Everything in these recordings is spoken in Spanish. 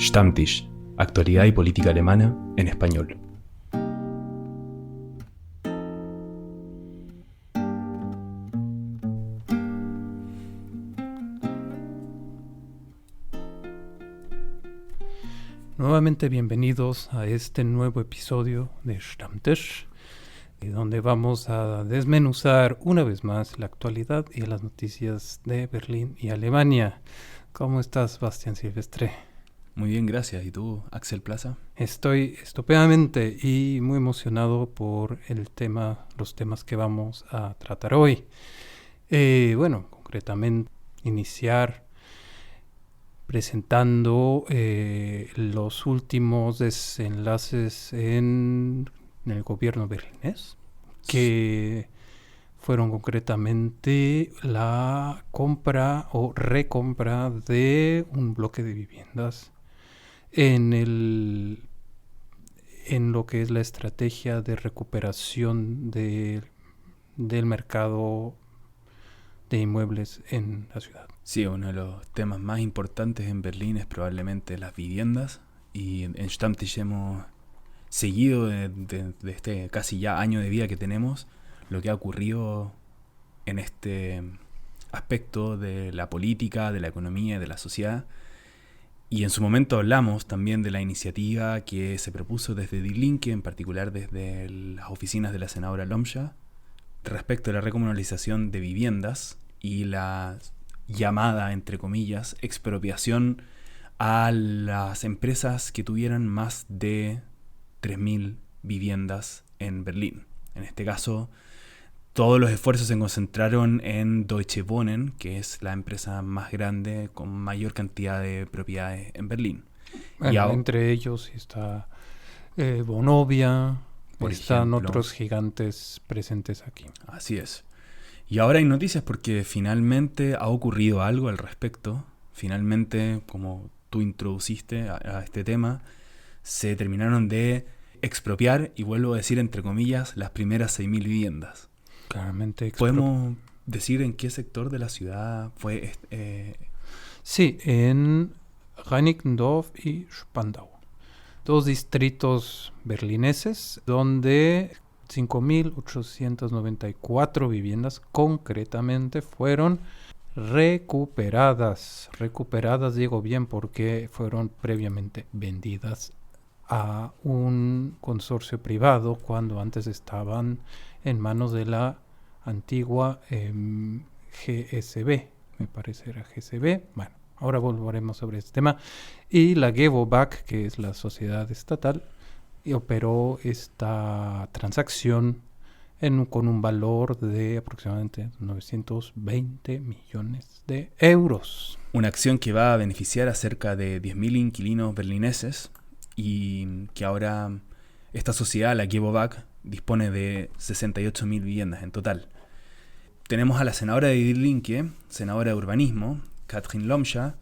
Stammtisch, actualidad y política alemana en español. Nuevamente bienvenidos a este nuevo episodio de Stammtisch, donde vamos a desmenuzar una vez más la actualidad y las noticias de Berlín y Alemania. ¿Cómo estás, Bastián Silvestre? Muy bien, gracias. ¿Y tú, Axel Plaza? Estoy estupendamente y muy emocionado por los temas que vamos a tratar hoy. Concretamente iniciar presentando los últimos desenlaces en el gobierno berlinés, que fueron concretamente la compra o recompra de un bloque de viviendas en lo que es la estrategia de recuperación del mercado de inmuebles en la ciudad. Sí, uno de los temas más importantes en Berlín es probablemente las viviendas, y en Stammtisch hemos seguido de este casi ya año de vida que tenemos lo que ha ocurrido en este aspecto de la política, de la economía y de la sociedad. Y en su momento hablamos también de la iniciativa que se propuso desde Die Linke, en particular desde las oficinas de la senadora Lomscha, respecto a la recomunalización de viviendas y la llamada, entre comillas, expropiación a las empresas que tuvieran más de 3.000 viviendas en Berlín. En este caso, todos los esfuerzos se concentraron en Deutsche Wohnen, que es la empresa más grande con mayor cantidad de propiedades en Berlín. Bueno, entre ellos está Vonovia, están otros gigantes presentes aquí. Así es. Y ahora hay noticias porque finalmente ha ocurrido algo al respecto. Finalmente, como tú introduciste a este tema, se terminaron de expropiar, y vuelvo a decir entre comillas, las primeras 6.000 viviendas. Claramente ¿Podemos decir en qué sector de la ciudad fue? Sí, en Reinickendorf y Spandau. Dos distritos berlineses donde 5.894 viviendas concretamente fueron recuperadas. Recuperadas, digo bien, porque fueron previamente vendidas a un consorcio privado cuando antes estaban en manos de la antigua GSB, me parece era GSB. Bueno, ahora volveremos sobre este tema. Y la Gewobag, que es la sociedad estatal, operó esta transacción con un valor de aproximadamente 920 millones de euros. Una acción que va a beneficiar a cerca de 10.000 inquilinos berlineses, y que ahora esta sociedad, la Gewobag, dispone de 68.000 viviendas en total. Tenemos a la senadora de Die Linke, senadora de urbanismo, Katrin Lomscha,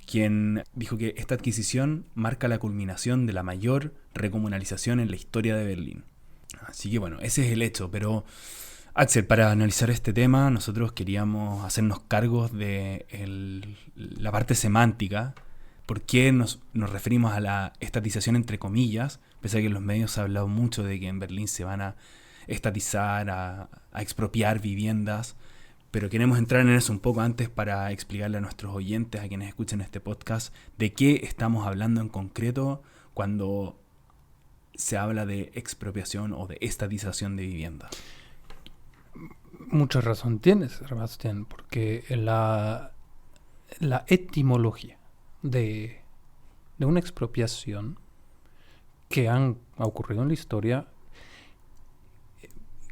quien dijo que esta adquisición marca la culminación de la mayor recomunalización en la historia de Berlín. Así que bueno, ese es el hecho. Pero Axel, para analizar este tema, nosotros queríamos hacernos cargos de la parte semántica. ¿Por qué nos referimos a la estatización entre comillas? Pese a que en los medios se ha hablado mucho de que en Berlín se van a estatizar, a expropiar viviendas. Pero queremos entrar en eso un poco antes para explicarle a nuestros oyentes, a quienes escuchen este podcast, de qué estamos hablando en concreto cuando se habla de expropiación o de estatización de viviendas. Mucha razón tienes, Sebastián, porque la etimología de una expropiación que ha ocurrido en la historia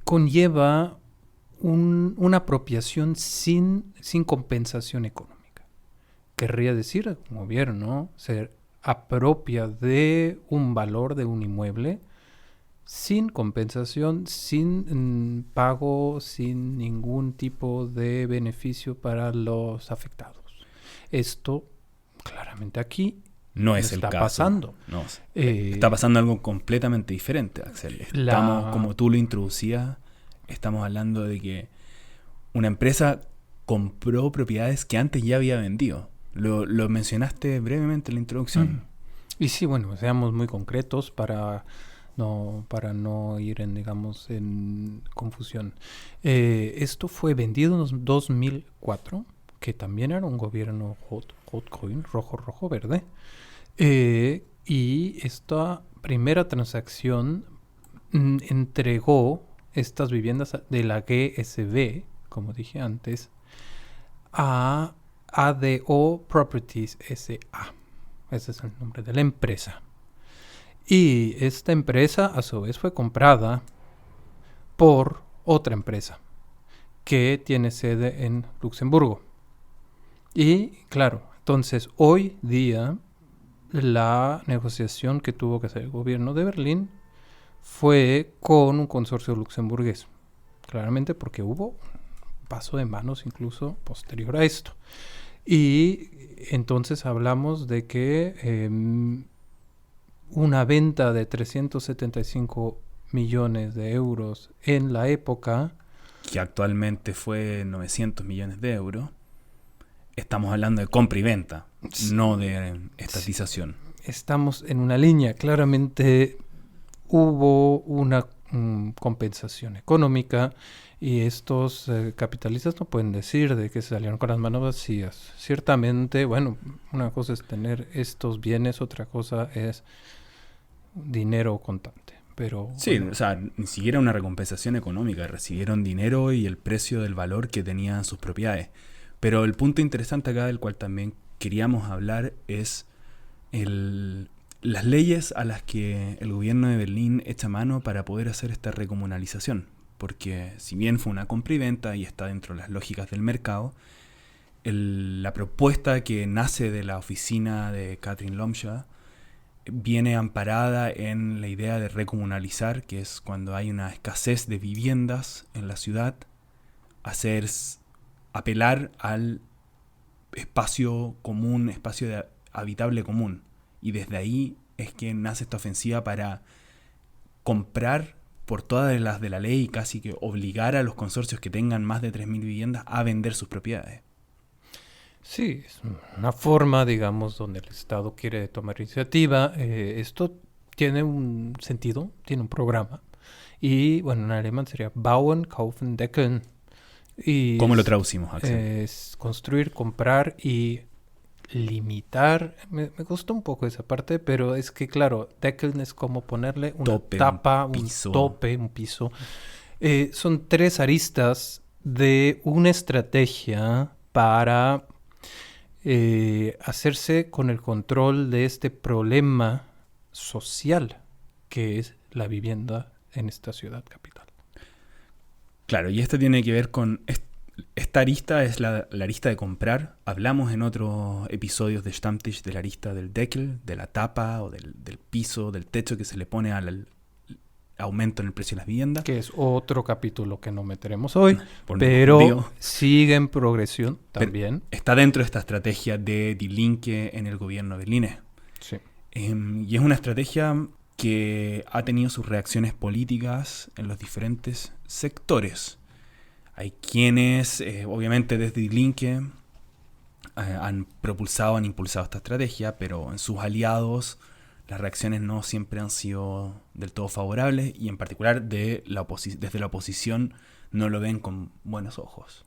conlleva una apropiación sin compensación económica. Querría decir, el gobierno se apropia de un valor de un inmueble sin compensación, sin pago, sin ningún tipo de beneficio para los afectados. Esto claramente aquí no es el está caso. Pasando. No, está pasando algo completamente diferente, Axel. Como tú lo introducías, estamos hablando de que una empresa compró propiedades que antes ya había vendido. Lo mencionaste brevemente en la introducción. Y sí, bueno, seamos muy concretos para no ir en, digamos, en confusión. Esto fue vendido en 2004, que también era un gobierno Rot-Grün, rojo-verde. Y esta primera transacción entregó estas viviendas de la GSB, como dije antes, a ADO Properties S.A. Ese es el nombre de la empresa. Y esta empresa, a su vez, fue comprada por otra empresa que tiene sede en Luxemburgo. Y claro, entonces hoy día la negociación que tuvo que hacer el gobierno de Berlín fue con un consorcio luxemburgués. Claramente porque hubo un paso de manos incluso posterior a esto. Y entonces hablamos de que una venta de 375 millones de euros en la época, que actualmente fue 900 millones de euros, estamos hablando de compra y venta, sí, no de estatización. Sí, estamos en una línea. Claramente hubo una compensación económica y estos capitalistas no pueden decir de que se salieron con las manos vacías. Ciertamente, bueno, una cosa es tener estos bienes, otra cosa es dinero contante. Pero, sí, bueno. O sea, ni siquiera una recompensación económica, recibieron dinero y el precio del valor que tenían sus propiedades. Pero el punto interesante acá, del cual también queríamos hablar, es las leyes a las que el gobierno de Berlín echa mano para poder hacer esta recomunalización. Porque si bien fue una compra y venta y está dentro de las lógicas del mercado, la propuesta que nace de la oficina de Katrin Lomscha viene amparada en la idea de recomunalizar, que es cuando hay una escasez de viviendas en la ciudad, apelar al espacio común, espacio habitable común. Y desde ahí es que nace esta ofensiva para comprar por todas las de la ley y casi que obligar a los consorcios que tengan más de 3.000 viviendas a vender sus propiedades. Sí, es una forma, digamos, donde el Estado quiere tomar iniciativa. Esto tiene un sentido, tiene un programa. Y, bueno, en alemán sería Bauen, Kaufen, Deckeln. Y ¿cómo lo traducimos, Axel? Es construir, comprar y limitar. Me gustó un poco esa parte, pero es que, claro, Deckeln es como ponerle una tapa, un tope, un piso. Son tres aristas de una estrategia para hacerse con el control de este problema social que es la vivienda en esta ciudad capital. Claro, y esto tiene que ver con... Esta arista es la arista de comprar. Hablamos en otros episodios de Stammtisch de la arista del Deckel, de la tapa o del piso, del techo que se le pone al aumento en el precio de las viviendas. Que es otro capítulo que no meteremos hoy, pero sigue en progresión también. Está dentro de esta estrategia de Die Linke en el gobierno berlinés. Sí. Y es una estrategia que ha tenido sus reacciones políticas en los diferentes sectores. Hay quienes, obviamente desde Die Linke, han impulsado esta estrategia, pero en sus aliados las reacciones no siempre han sido del todo favorables y en particular desde la oposición no lo ven con buenos ojos.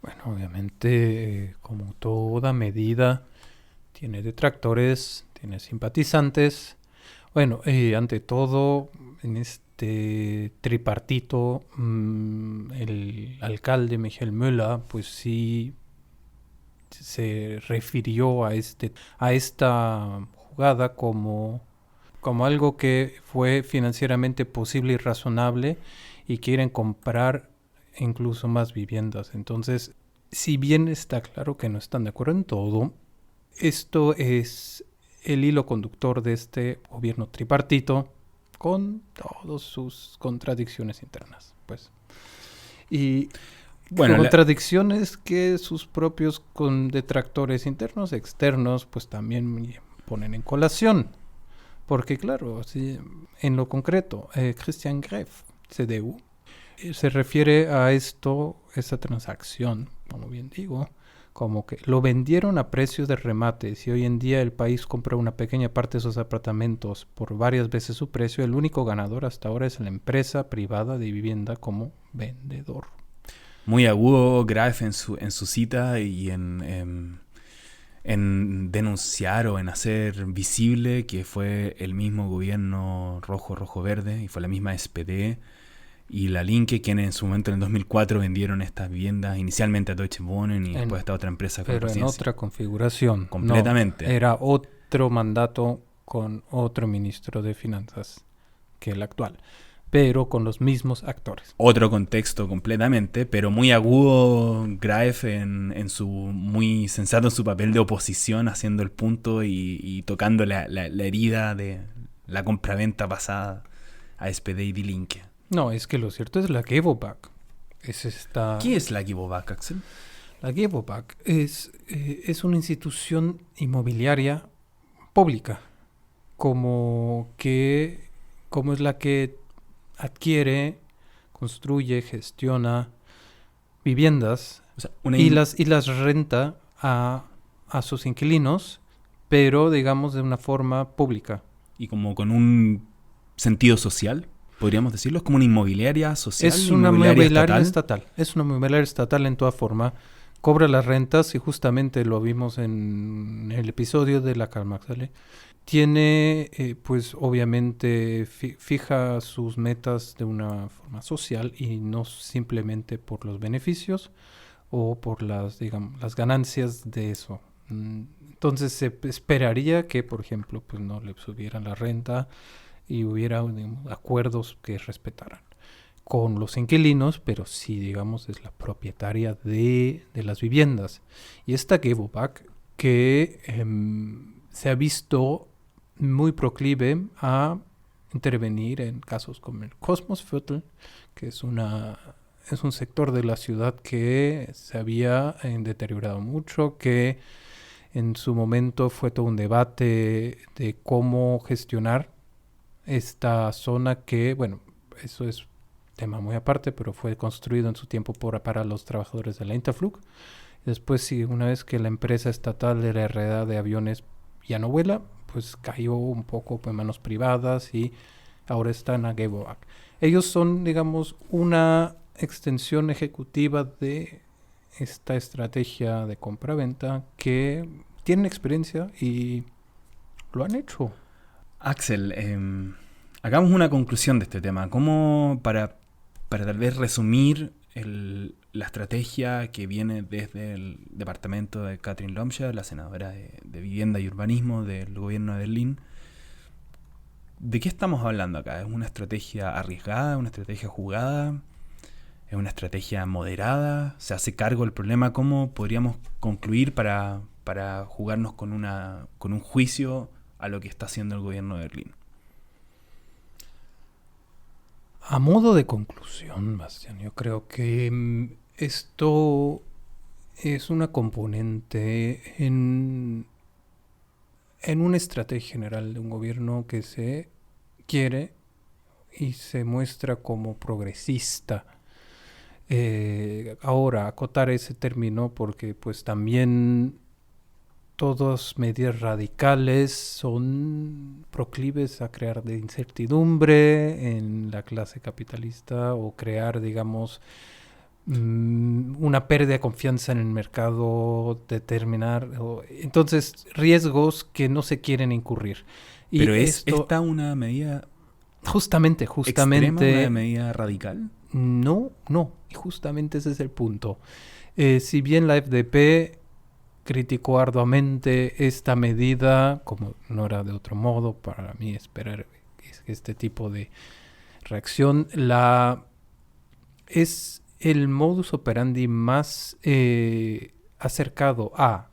Bueno, obviamente, como toda medida, tiene detractores, tiene simpatizantes. Bueno, ante todo, en este tripartito, el alcalde Michael Müller, pues sí se refirió a esta jugada como algo que fue financieramente posible y razonable y quieren comprar incluso más viviendas. Entonces, si bien está claro que no están de acuerdo en todo, esto es el hilo conductor de este gobierno tripartito con todas sus contradicciones internas, pues. Y bueno, contradicciones que sus propios detractores internos, externos, pues también ponen en colación. Porque claro, sí, en lo concreto, Christian Greff, CDU, se refiere a esta transacción, como bien digo, como que lo vendieron a precio de remate. Si hoy en día el país compra una pequeña parte de esos apartamentos por varias veces su precio, el único ganador hasta ahora es la empresa privada de vivienda como vendedor. Muy agudo Graef en su cita y en denunciar o en hacer visible que fue el mismo gobierno rojo-verde y fue la misma SPD y la Linke quienes en su momento en el 2004 vendieron estas viviendas inicialmente a Deutsche Wohnen y después a esta otra empresa. Pero en otra configuración. Completamente. No, era otro mandato con otro ministro de Finanzas que el actual, pero con los mismos actores. Otro contexto completamente, pero muy agudo Graef en su muy sensato en su papel de oposición, haciendo el punto y tocando la herida de la compraventa pasada a SPD y Die Linke. No, es que lo cierto es la Gewobank. ¿Qué es la Gewobank, Axel? La Gewobank es una institución inmobiliaria pública, como es la que adquiere, construye, gestiona viviendas, o sea, y las renta a sus inquilinos, pero digamos de una forma pública. Y como con un sentido social, podríamos decirlo, es como una inmobiliaria social. Es una inmobiliaria estatal. Es una inmobiliaria estatal en toda forma. Cobra las rentas y justamente lo vimos en el episodio de la Karl Marx, ¿vale? Tiene, pues obviamente fija sus metas de una forma social y no simplemente por los beneficios o por las ganancias de eso. Entonces se esperaría que, por ejemplo, pues no le subieran la renta y hubiera acuerdos que respetaran con los inquilinos, pero sí, digamos, es la propietaria de las viviendas. Y esta Gewobank que se ha visto muy proclive a intervenir en casos como el Kosmosviertel, que es un sector de la ciudad que se había deteriorado mucho, que en su momento fue todo un debate de cómo gestionar esta zona que, bueno, eso es tema muy aparte, pero fue construido en su tiempo para los trabajadores de la Interflug. Después, sí, una vez que la empresa estatal de la RDA de aviones ya no vuela, pues cayó un poco en manos privadas y ahora están a Gewobank. Ellos son, digamos, una extensión ejecutiva de esta estrategia de compra-venta que tienen experiencia y lo han hecho. Axel, hagamos una conclusión de este tema. ¿Cómo, para tal vez resumir la estrategia que viene desde el departamento de Katrin Lomscher, la senadora de Vivienda y Urbanismo del gobierno de Berlín? ¿De qué estamos hablando acá? ¿Es una estrategia arriesgada? ¿Una estrategia jugada? ¿Es una estrategia moderada? ¿Se hace cargo del problema? ¿Cómo podríamos concluir para jugarnos con un juicio a lo que está haciendo el gobierno de Berlín? A modo de conclusión, Bastián, yo creo que esto es una componente en una estrategia general de un gobierno que se quiere y se muestra como progresista. Ahora, acotar ese término porque pues también todas medidas radicales son proclives a crear de incertidumbre en la clase capitalista o crear, digamos, una pérdida de confianza en el mercado, entonces riesgos que no se quieren incurrir. Pero ¿es esta una medida justamente extrema, una medida radical? No, y justamente ese es el punto. Si bien la FDP criticó arduamente esta medida, como no era de otro modo para mí esperar este tipo de reacción, es el modus operandi más acercado a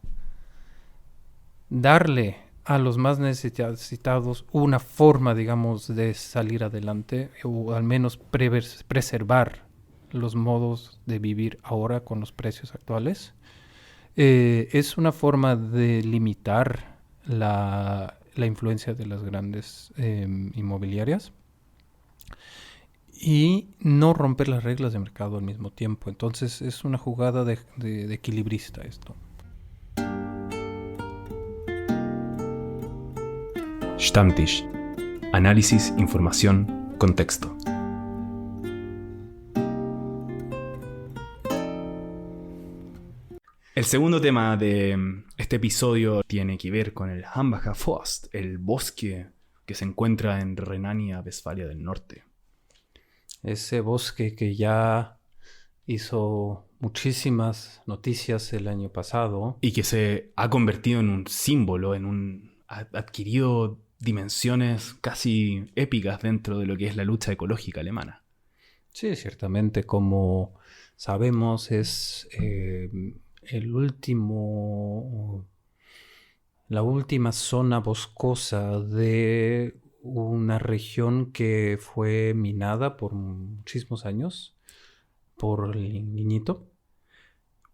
darle a los más necesitados una forma, digamos, de salir adelante o al menos preservar los modos de vivir ahora con los precios actuales. Es una forma de limitar la influencia de las grandes inmobiliarias y no romper las reglas de mercado al mismo tiempo. Entonces es una jugada de equilibrista esto. Stammtisch. Análisis, información, contexto. El segundo tema de este episodio tiene que ver con el Hambacher Forst, el bosque que se encuentra en Renania-Westfalia del Norte. Ese bosque que ya hizo muchísimas noticias el año pasado. Y que se ha convertido en un símbolo, ha adquirido dimensiones casi épicas dentro de lo que es la lucha ecológica alemana. Sí, ciertamente, como sabemos, es la última zona boscosa de una región que fue minada por muchísimos años por lignito.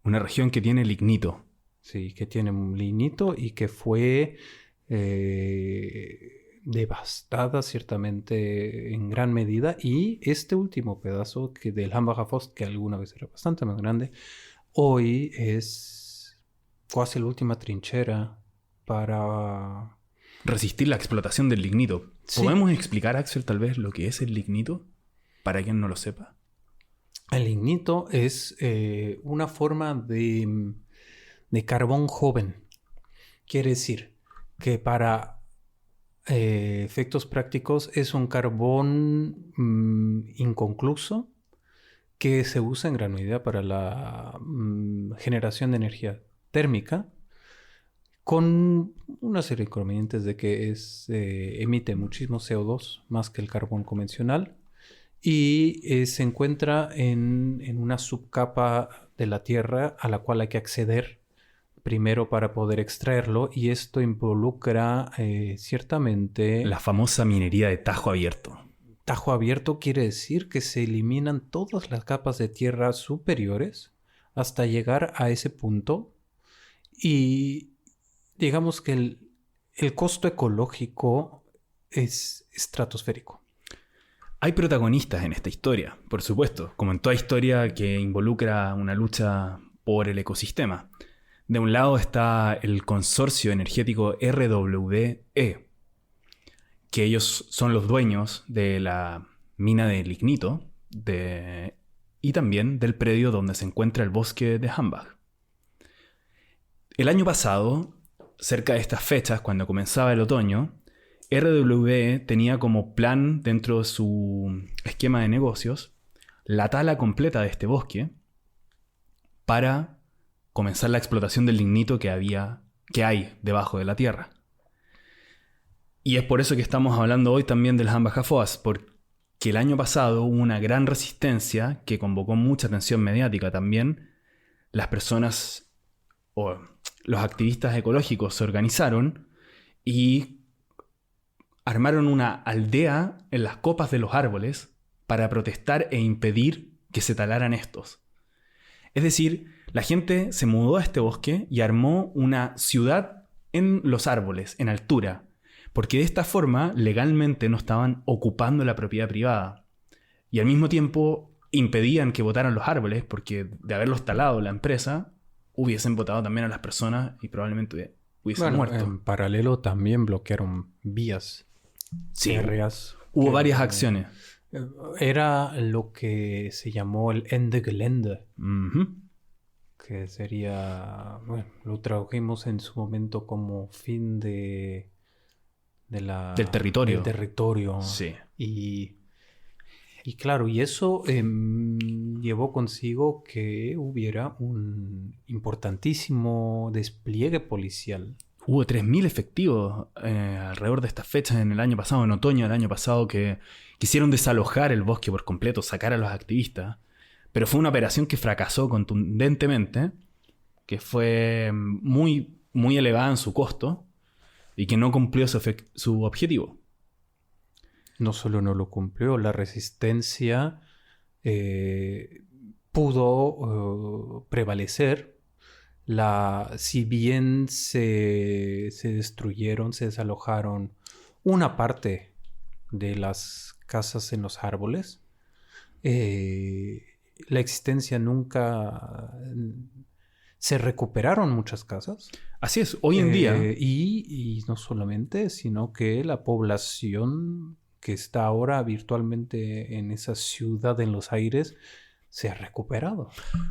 Una región que tiene lignito. Sí, que tiene un lignito y que fue devastada ciertamente en gran medida. Y este último pedazo del Hambacher Forst, que alguna vez era bastante más grande, hoy es casi la última trinchera para resistir la explotación del lignito. Sí. ¿Podemos explicar, Axel, tal vez lo que es el lignito? Para quien no lo sepa. El lignito es una forma de carbón joven. Quiere decir que para efectos prácticos es un carbón inconcluso que se usa en gran medida para la generación de energía térmica, con una serie de inconvenientes de que emite muchísimo CO2 más que el carbón convencional. Y se encuentra en una subcapa de la Tierra a la cual hay que acceder primero para poder extraerlo, y esto involucra ciertamente la famosa minería de tajo abierto. Tajo abierto quiere decir que se eliminan todas las capas de tierra superiores hasta llegar a ese punto, y digamos que el costo ecológico es estratosférico. Hay protagonistas en esta historia, por supuesto, como en toda historia que involucra una lucha por el ecosistema. De un lado está el consorcio energético RWE, que ellos son los dueños de la mina de lignito y también del predio donde se encuentra el bosque de Hambach. El año pasado, cerca de estas fechas, cuando comenzaba el otoño, RWE tenía como plan dentro de su esquema de negocios la tala completa de este bosque para comenzar la explotación del lignito que hay debajo de la tierra. Y es por eso que estamos hablando hoy también del Hambacher Forst, porque el año pasado hubo una gran resistencia que convocó mucha atención mediática también. Las personas o los activistas ecológicos se organizaron y armaron una aldea en las copas de los árboles para protestar e impedir que se talaran estos. Es decir, la gente se mudó a este bosque y armó una ciudad en los árboles, en altura, porque de esta forma legalmente no estaban ocupando la propiedad privada. Y al mismo tiempo impedían que botaran los árboles, porque de haberlos talado la empresa, hubiesen botado también a las personas y probablemente hubiesen muerto. En paralelo también bloquearon vías. Sí, férreas. Hubo varias acciones. Era lo que se llamó el Ende Gelände. Uh-huh. Que sería, bueno, lo tradujimos en su momento como fin del territorio. Del territorio. Sí. Y claro, y eso llevó consigo que hubiera un importantísimo despliegue policial. Hubo 3.000 efectivos alrededor de estas fechas en el año pasado, en otoño del año pasado, que quisieron desalojar el bosque por completo, sacar a los activistas. Pero fue una operación que fracasó contundentemente, que fue muy, muy elevada en su costo y que no cumplió su objetivo. No solo no lo cumplió, la resistencia pudo prevalecer. Si bien se destruyeron, se desalojaron una parte de las casas en los árboles, la existencia nunca... Se recuperaron muchas casas. Así es, hoy en día. Y no solamente, sino que la población que está ahora virtualmente en esa ciudad en los aires se ha recuperado.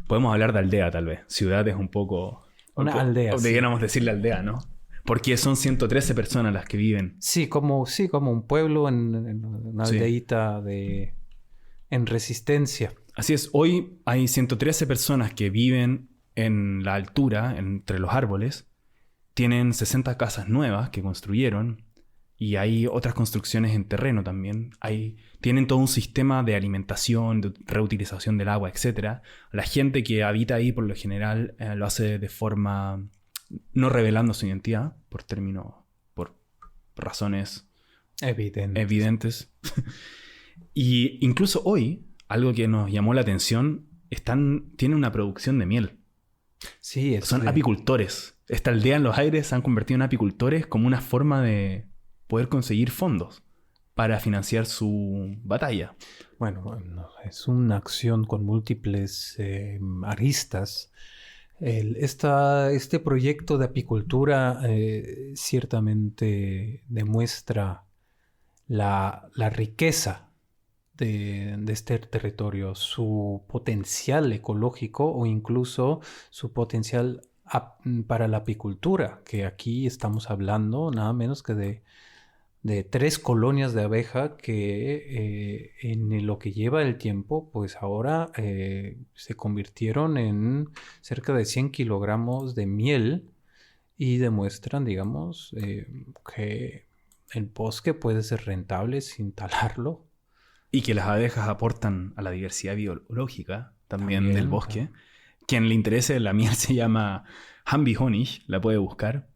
Podemos hablar de aldea, tal vez. Ciudad es un poco... Una aldea. O debiéramos decirle aldea, ¿no? Porque son 113 personas las que viven. Sí, como un pueblo en una aldeíta en resistencia. Así es, hoy hay 113 personas que viven en la altura, entre los árboles. Tienen 60 casas nuevas que construyeron. Y hay otras construcciones en terreno también. Tienen todo un sistema de alimentación, de reutilización del agua, etc. La gente que habita ahí, por lo general, lo hace de forma... no revelando su identidad, por razones evidentes. Y incluso hoy, algo que nos llamó la atención, tienen una producción de miel. Sí, son apicultores. Esta aldea en los aires se han convertido en apicultores como una forma de poder conseguir fondos para financiar su batalla. Bueno, es una acción con múltiples aristas. Este proyecto de apicultura ciertamente demuestra la riqueza de este territorio, su potencial ecológico o incluso su potencial para la apicultura, que aquí estamos hablando nada menos que de 3 colonias de abeja que en lo que lleva el tiempo, pues ahora se convirtieron en cerca de 100 kilogramos de miel y demuestran, digamos, que el bosque puede ser rentable sin talarlo. Y que las abejas aportan a la diversidad biológica también del bosque. Quien le interese, la miel se llama Hanbi-Honig, la puede buscar,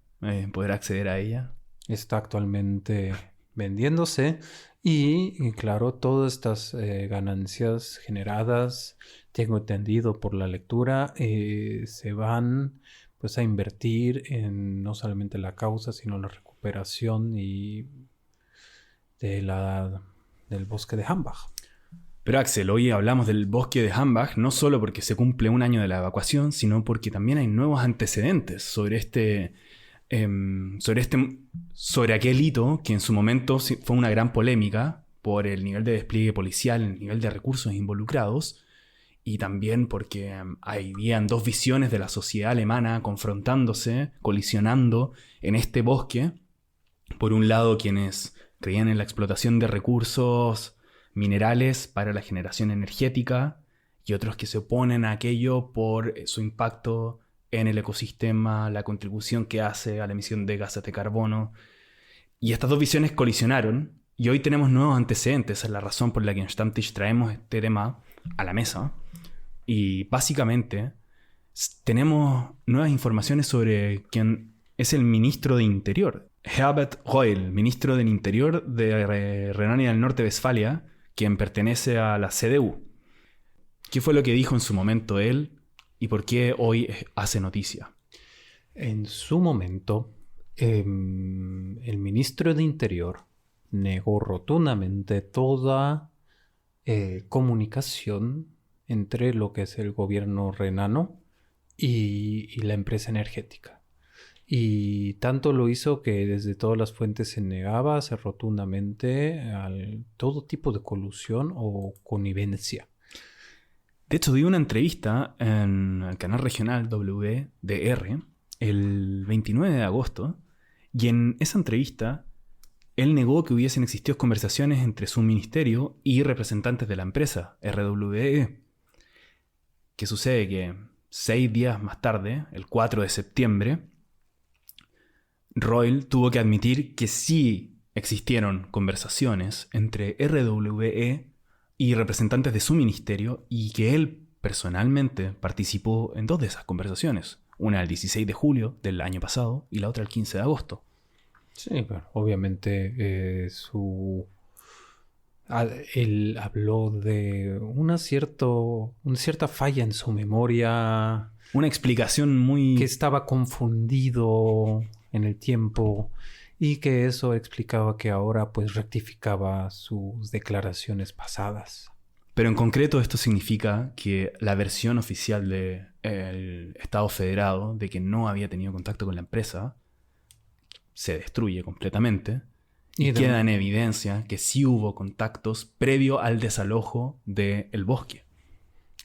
podrá acceder a ella. Está actualmente vendiéndose y claro, todas estas ganancias generadas, tengo entendido por la lectura, se van pues a invertir en no solamente la causa, sino la recuperación y del bosque de Hambach. Pero Axel, hoy hablamos del bosque de Hambach no solo porque se cumple 1 año de la evacuación, sino porque también hay nuevos antecedentes sobre aquel hito que en su momento fue una gran polémica por el nivel de despliegue policial, el nivel de recursos involucrados, y también porque habían 2 visiones de la sociedad alemana confrontándose, colisionando en este bosque. Por un lado, quienes creían en la explotación de recursos minerales para la generación energética, y otros que se oponen a aquello por su impacto en el ecosistema, la contribución que hace a la emisión de gases de carbono. Y estas 2 visiones colisionaron, y hoy tenemos nuevos antecedentes. Esa es la razón por la que en Stammtisch traemos este tema a la mesa. Y básicamente tenemos nuevas informaciones sobre quién es el ministro de Interior. Herbert Reul, ministro del Interior de Renania del Norte-Westfalia, quien pertenece a la CDU. ¿Qué fue lo que dijo en su momento él y por qué hoy hace noticia? En su momento, el ministro de Interior negó rotundamente toda comunicación entre lo que es el gobierno renano y la empresa energética. Y tanto lo hizo que desde todas las fuentes se negaba rotundamente a todo tipo de colusión o connivencia. De hecho, dio una entrevista en el canal regional WDR el 29 de agosto, y en esa entrevista él negó que hubiesen existido conversaciones entre su ministerio y representantes de la empresa, RWE. ¿Qué sucede? Que 6 días más tarde, el 4 de septiembre, Reul tuvo que admitir que sí existieron conversaciones entre RWE y representantes de su ministerio, y que él personalmente participó en 2 de esas conversaciones. Una el 16 de julio del año pasado y la otra el 15 de agosto. Sí, pero obviamente él habló de una cierta falla en su memoria. Una explicación muy... que estaba confundido en el tiempo y que eso explicaba que ahora pues rectificaba sus declaraciones pasadas. Pero en concreto esto significa que la versión oficial del Estado Federado de que no había tenido contacto con la empresa se destruye completamente y queda en evidencia que sí hubo contactos previo al desalojo del bosque.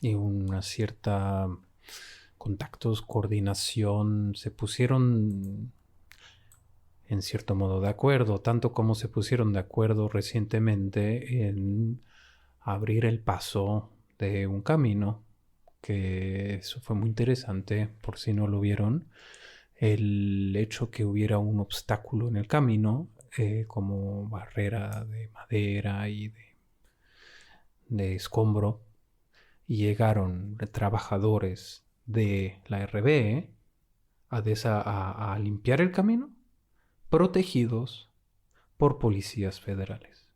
Y una cierta contactos, coordinación, se pusieron en cierto modo de acuerdo, tanto como se pusieron de acuerdo recientemente en abrir el paso de un camino, que eso fue muy interesante, por si no lo vieron, el hecho que hubiera un obstáculo en el camino, como barrera de madera y de escombro, y llegaron trabajadores de la RBE a limpiar el camino, protegidos por policías federales.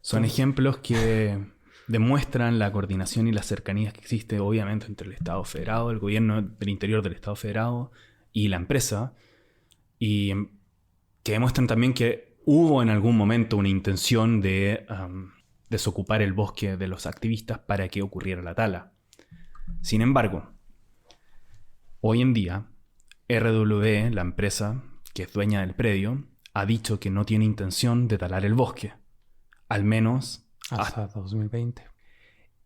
Son ejemplos que demuestran la coordinación y las cercanías que existe, obviamente, entre el Estado Federado, el gobierno del interior del Estado Federado y la empresa, y que demuestran también que hubo en algún momento una intención de desocupar el bosque de los activistas para que ocurriera la tala. Sin embargo, hoy en día, RWE, la empresa que es dueña del predio, ha dicho que no tiene intención de talar el bosque, al menos hasta 2020.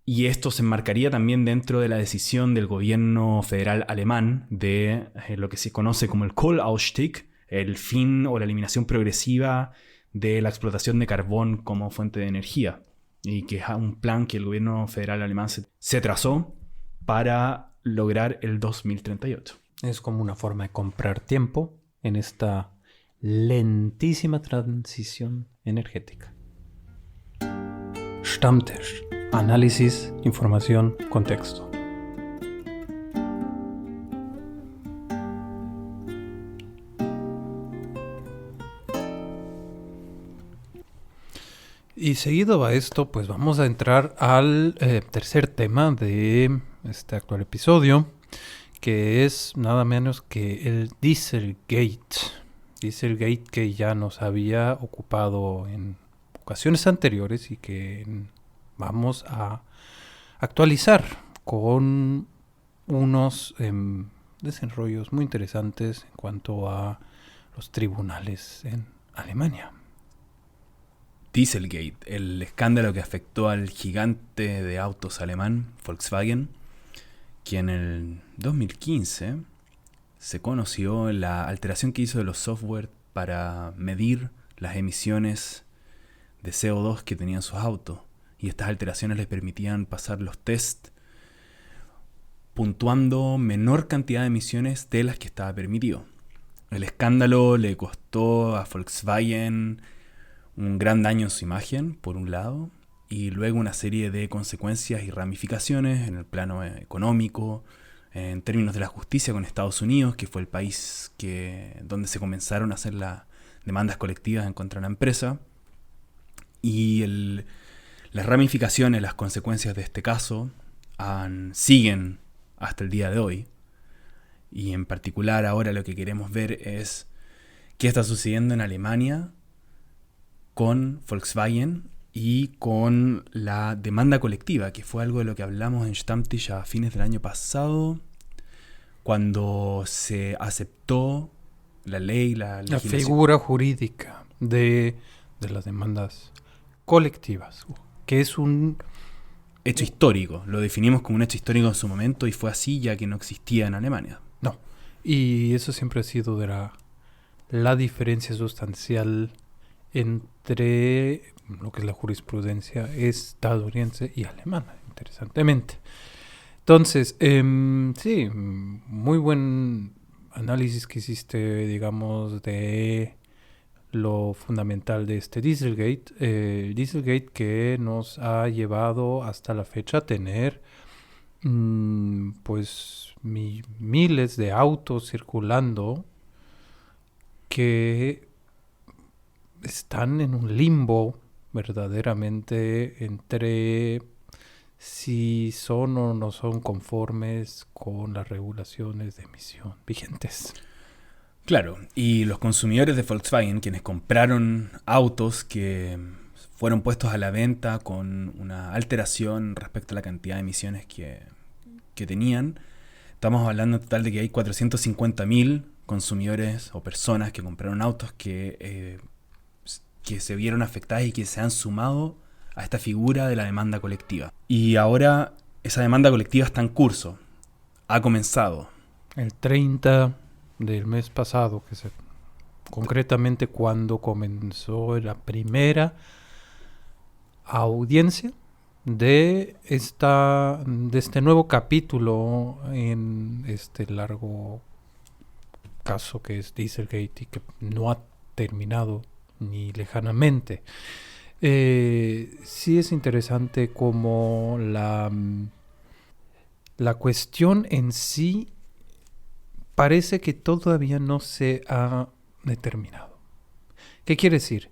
Y esto se enmarcaría también dentro de la decisión del gobierno federal alemán de lo que se conoce como el Kohleausstieg, el fin o la eliminación progresiva de la explotación de carbón como fuente de energía, y que es un plan que el gobierno federal alemán se trazó para lograr el 2038. Es como una forma de comprar tiempo en esta lentísima transición energética. Stammtisch. Análisis, información, contexto. Y seguido a esto, pues vamos a entrar al tercer tema de este actual episodio, que es nada menos que el Dieselgate. Dieselgate, que ya nos había ocupado en ocasiones anteriores y que vamos a actualizar con unos desarrollos muy interesantes en cuanto a los tribunales en Alemania. Dieselgate, el escándalo que afectó al gigante de autos alemán Volkswagen, que en el 2015 se conoció la alteración que hizo de los software para medir las emisiones de CO2 que tenían sus autos. Y estas alteraciones les permitían pasar los tests puntuando menor cantidad de emisiones de las que estaba permitido. El escándalo le costó a Volkswagen un gran daño en su imagen, por un lado, y luego una serie de consecuencias y ramificaciones en el plano económico, en términos de la justicia con Estados Unidos, que fue el país donde se comenzaron a hacer las demandas colectivas en contra de la empresa. Y las ramificaciones, las consecuencias de este caso siguen hasta el día de hoy. Y en particular ahora lo que queremos ver es qué está sucediendo en Alemania con Volkswagen y con la demanda colectiva, que fue algo de lo que hablamos en Stammtisch a fines del año pasado, cuando se aceptó la ley, la figura jurídica de las demandas colectivas, que es un hecho histórico. Lo definimos como un hecho histórico en su momento y fue así, ya que no existía en Alemania. No, y eso siempre ha sido de la diferencia sustancial entre lo que es la jurisprudencia estadounidense y alemana, interesantemente. Entonces, sí, muy buen análisis que hiciste, digamos, de lo fundamental de este Dieselgate. Dieselgate que nos ha llevado hasta la fecha a tener pues miles de autos circulando que están en un limbo verdaderamente entre si son o no son conformes con las regulaciones de emisión vigentes. Claro, y los consumidores de Volkswagen, quienes compraron autos que fueron puestos a la venta con una alteración respecto a la cantidad de emisiones que tenían. Estamos hablando en total de que hay 450.000 consumidores o personas que compraron autos que se vieron afectadas y que se han sumado a esta figura de la demanda colectiva. Y ahora esa demanda colectiva está en curso. Ha comenzado. El 30 del mes pasado, concretamente cuando comenzó la primera audiencia de este nuevo capítulo en este largo caso que es Dieselgate y que no ha terminado ni lejanamente. Sí es interesante como la cuestión en sí parece que todavía no se ha determinado. ¿Qué quiere decir?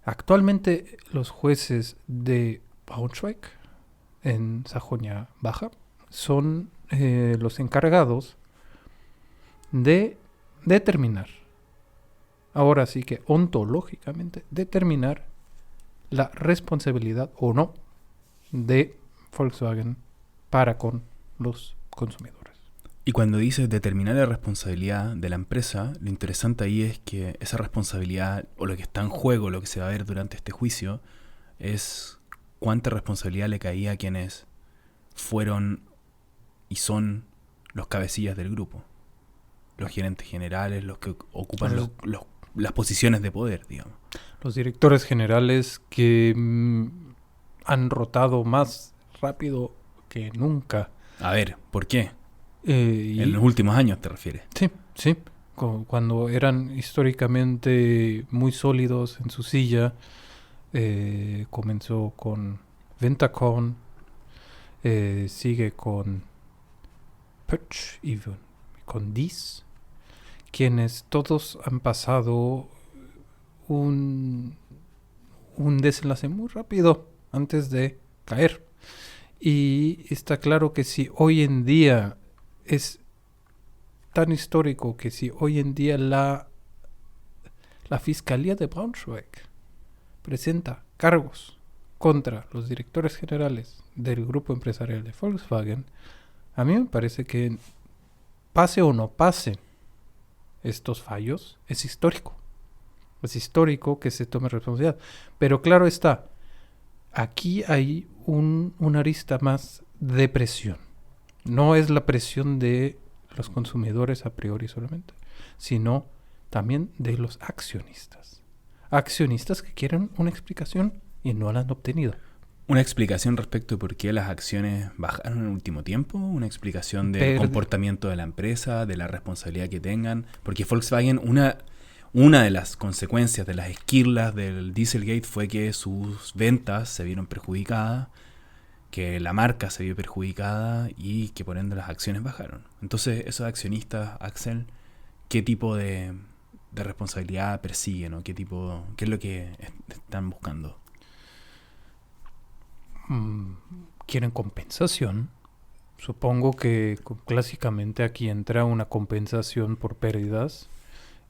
Actualmente los jueces de Braunschweig en Sajonia Baja son los encargados de determinar, ahora sí que ontológicamente, determinar la responsabilidad o no de Volkswagen para con los consumidores. Y cuando dices determinar la responsabilidad de la empresa, lo interesante ahí es que esa responsabilidad, o lo que está en juego, lo que se va a ver durante este juicio, es cuánta responsabilidad le caía a quienes fueron y son los cabecillas del grupo. Los gerentes generales, los que ocupan las posiciones de poder, digamos. Los directores generales que han rotado más rápido que nunca. A ver, ¿por qué? En los últimos años te refieres. Sí. Cuando eran históricamente muy sólidos en su silla, comenzó con Ventacon, sigue con Pötsch y con Diess, quienes todos han pasado un desenlace muy rápido antes de caer. Y está claro que si hoy en día es tan histórico que si hoy en día la Fiscalía de Braunschweig presenta cargos contra los directores generales del grupo empresarial de Volkswagen, a mí me parece que pase o no pase estos fallos, es histórico. Es histórico que se tome responsabilidad. Pero claro está, aquí hay una arista más de presión. No es la presión de los consumidores a priori solamente, sino también de los accionistas. Accionistas que quieren una explicación y no la han obtenido. ¿Una explicación respecto de por qué las acciones bajaron en el último tiempo? ¿Una explicación del comportamiento de la empresa, de la responsabilidad que tengan? Porque Volkswagen, una de las consecuencias de las esquirlas del Dieselgate fue que sus ventas se vieron perjudicadas, que la marca se vio perjudicada y que por ende las acciones bajaron. Entonces, esos accionistas, Axel, ¿qué tipo de responsabilidad persiguen o qué es lo que están buscando? Quieren compensación. Supongo que clásicamente aquí entra una compensación por pérdidas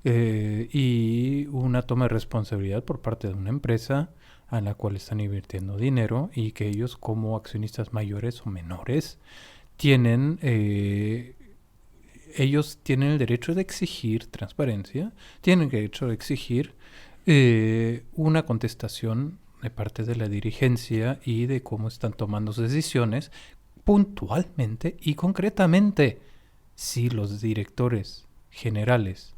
y una toma de responsabilidad por parte de una empresa a la cual están invirtiendo dinero y que ellos como accionistas mayores o menores tienen ellos tienen el derecho de exigir transparencia, tienen el derecho de exigir una contestación de parte de la dirigencia y de cómo están tomando sus decisiones puntualmente y concretamente. Si los directores generales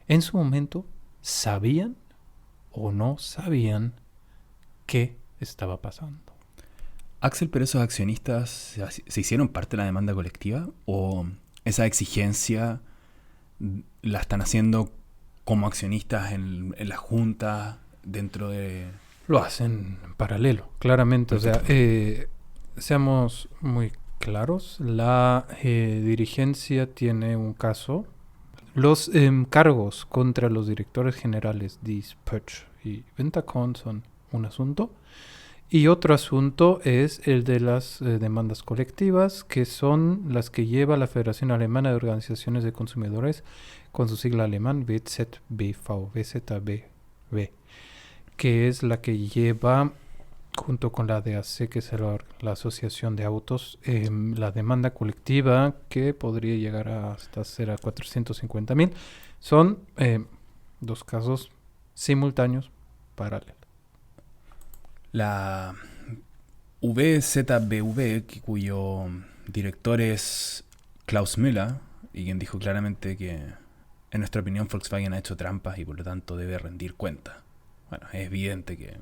en su momento sabían o no sabían qué estaba pasando. Axel, ¿pero esos accionistas se hicieron parte de la demanda colectiva o esa exigencia la están haciendo como accionistas en la junta dentro de...? Lo hacen en paralelo, claramente. Perfecto. O sea, seamos muy claros, la dirigencia tiene un caso. Los cargos contra los directores generales Diess, Pötsch y Ventacon son un asunto. Y otro asunto es el de las demandas colectivas, que son las que lleva la Federación Alemana de Organizaciones de Consumidores, con su sigla alemán VZBV, que es la que lleva, junto con la DAC, que es la Asociación de Autos, la demanda colectiva, que podría llegar hasta ser a 450,000. Son dos casos simultáneos, paralelos. La VZBV, cuyo director es Klaus Müller, y quien dijo claramente que, en nuestra opinión, Volkswagen ha hecho trampas y por lo tanto debe rendir cuenta. Bueno, es evidente que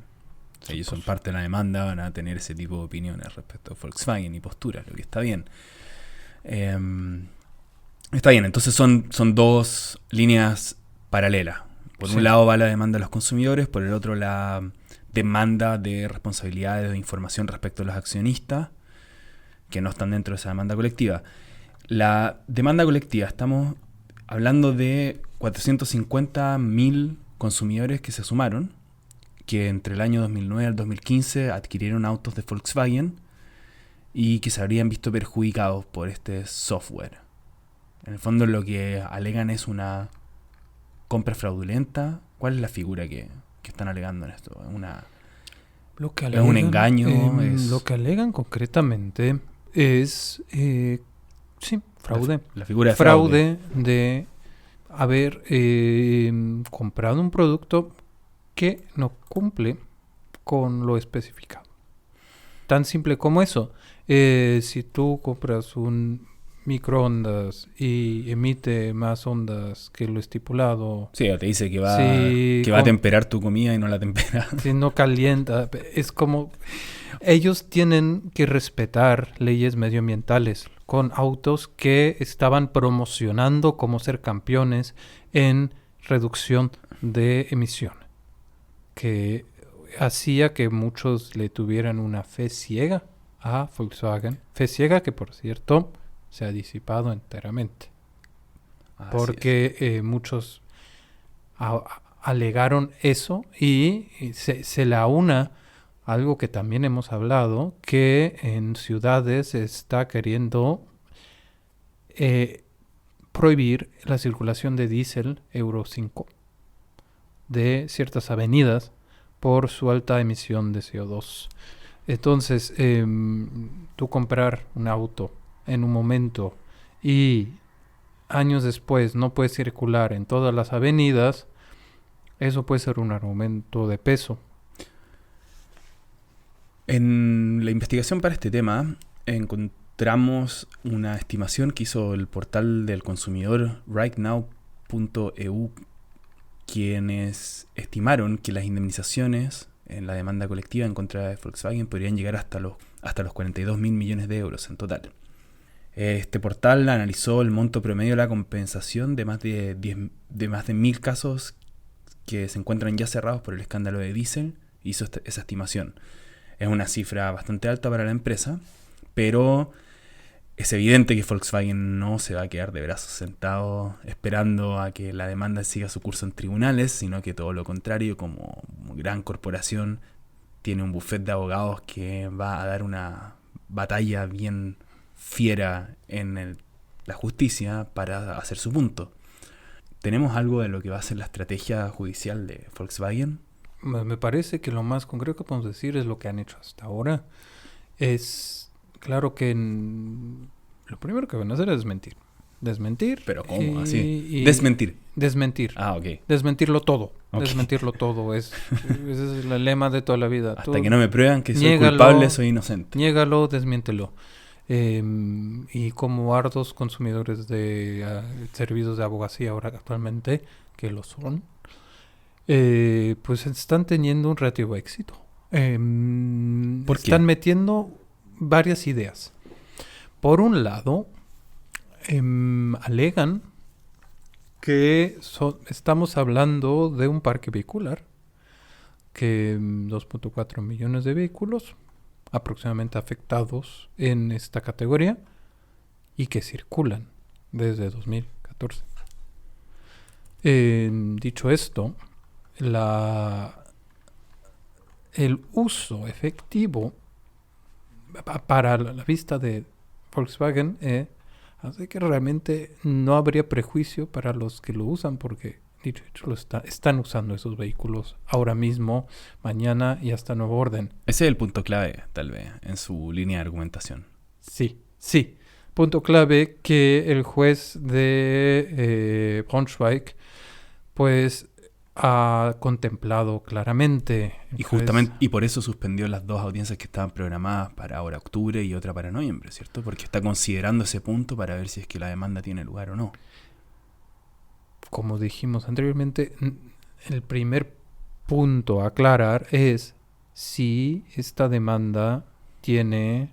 si ellos son parte de la demanda, van a tener ese tipo de opiniones respecto a Volkswagen y posturas, lo que está bien. Está bien, entonces son dos líneas paralelas. Por un lado va la demanda de los consumidores, por el otro la demanda de responsabilidades de información respecto a los accionistas que no están dentro de esa demanda colectiva. La demanda colectiva, estamos hablando de 450,000 consumidores que se sumaron, que entre el año 2009 al 2015 adquirieron autos de Volkswagen y que se habrían visto perjudicados por este software. En el fondo lo que alegan es una compra fraudulenta. ¿Cuál es la figura que están alegando en esto? Lo que ¿Es un engaño? Lo que alegan concretamente es fraude. La figura de fraude de haber comprado un producto que no cumple con lo especificado. Tan simple como eso. Si tú compras un microondas y emite más ondas que lo estipulado. Sí, te dice que va a temperar tu comida y no la tempera. Si no calienta. Es como... Ellos tienen que respetar leyes medioambientales con autos que estaban promocionando como ser campeones en reducción de emisión, que hacía que muchos le tuvieran una fe ciega a Volkswagen. Fe ciega que, por cierto, se ha disipado enteramente. Porque muchos alegaron eso y se la una algo que también hemos hablado, que en ciudades se está queriendo prohibir la circulación de diésel Euro 5 de ciertas avenidas por su alta emisión de CO2. Entonces, tú comprar un auto en un momento y años después no puedes circular en todas las avenidas, eso puede ser un argumento de peso. En la investigación para este tema encontramos una estimación que hizo el portal del consumidor rightnow.eu, quienes estimaron que las indemnizaciones en la demanda colectiva en contra de Volkswagen podrían llegar hasta los 42,000 millones de euros en total. Este portal analizó el monto promedio de la compensación de más de 1.000 casos que se encuentran ya cerrados por el escándalo de diésel. Hizo esa estimación. Es una cifra bastante alta para la empresa, pero es evidente que Volkswagen no se va a quedar de brazos sentados esperando a que la demanda siga su curso en tribunales, sino que todo lo contrario, como gran corporación, tiene un bufete de abogados que va a dar una batalla bien fiera en la justicia para hacer su punto. ¿Tenemos algo de lo que va a ser la estrategia judicial de Volkswagen? Me parece que lo más concreto que podemos decir es lo que han hecho hasta ahora. Es claro que lo primero que van a hacer es desmentir. Desmentir. ¿Pero cómo? Así. Desmentir. Desmentir. Ah, ok. Desmentirlo todo. Okay. Desmentirlo todo. Ese es el lema de toda la vida. Hasta que no me prueban que soy culpable, soy inocente. Niégalo, desmiéntelo. Y como hartos consumidores de servicios de abogacía ahora actualmente, que lo son, pues están teniendo un relativo éxito. ¿Por qué? Están metiendo varias ideas. Por un lado, alegan que estamos hablando de un parque vehicular, que 2.4 millones de vehículos aproximadamente afectados en esta categoría y que circulan desde 2014. Dicho esto, el uso efectivo para la vista de Volkswagen hace que realmente no habría prejuicio para los que lo usan, porque de hecho están usando esos vehículos ahora mismo, mañana y hasta nueva orden. Ese es el punto clave, tal vez, en su línea de argumentación. Sí. Punto clave que el juez de Braunschweig pues ha contemplado claramente. Y por eso suspendió las 2 audiencias que estaban programadas para ahora octubre y otra para noviembre, ¿cierto? Porque está considerando ese punto para ver si es que la demanda tiene lugar o no. Como dijimos anteriormente, el primer punto a aclarar es si esta demanda tiene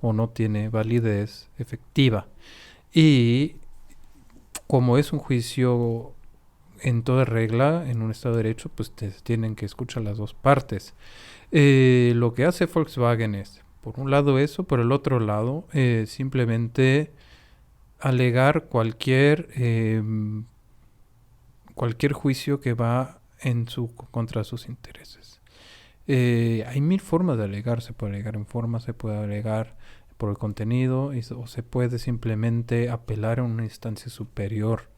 o no tiene validez efectiva. Y como es un juicio en toda regla, en un Estado de Derecho, pues tienen que escuchar las dos partes. Lo que hace Volkswagen es, por un lado eso, por el otro lado, simplemente alegar cualquier juicio que va contra sus intereses. Hay 1000 formas de alegar. Se puede alegar en forma, se puede alegar por el contenido, o se puede simplemente apelar a una instancia superior.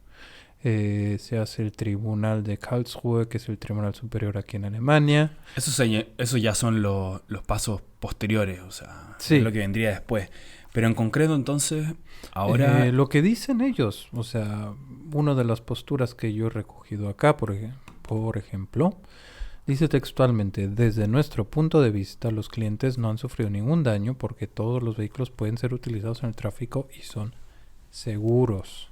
Se hace el tribunal de Karlsruhe, que es el tribunal superior aquí en Alemania. Eso ya son los pasos posteriores, o sea, Sí. es lo que vendría después. Pero en concreto, entonces, ahora... Lo que dicen ellos, o sea, una de las posturas que yo he recogido acá, por ejemplo, dice textualmente: desde nuestro punto de vista, los clientes no han sufrido ningún daño porque todos los vehículos pueden ser utilizados en el tráfico y son seguros.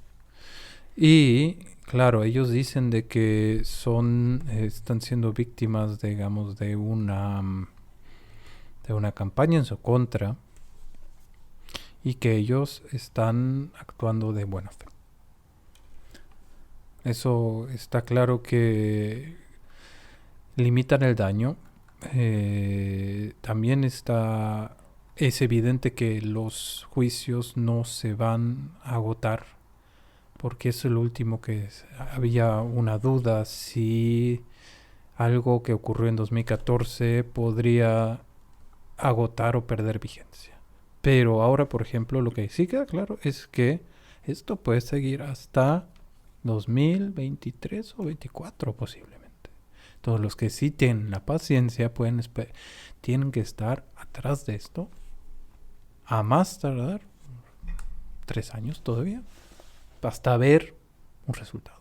Y claro, ellos dicen de que están siendo víctimas, digamos, de una campaña en su contra, y que ellos están actuando de buena fe. Eso está claro que limitan el daño. También es evidente que los juicios no se van a agotar, porque es el último había una duda si algo que ocurrió en 2014 podría agotar o perder vigencia. Pero ahora, por ejemplo, lo que sí queda claro es que esto puede seguir hasta 2023 o 2024 posiblemente. Todos los que sí tienen la paciencia tienen que estar atrás de esto a más tardar 3 años todavía, hasta ver un resultado.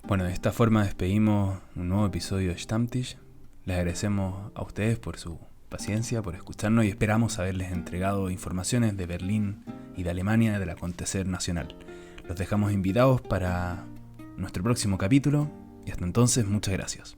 Bueno, de esta forma despedimos un nuevo episodio de Stammtisch. Les agradecemos a ustedes por su paciencia, por escucharnos, y esperamos haberles entregado informaciones de Berlín y de Alemania del acontecer nacional. Los dejamos invitados para nuestro próximo capítulo y hasta entonces, muchas gracias.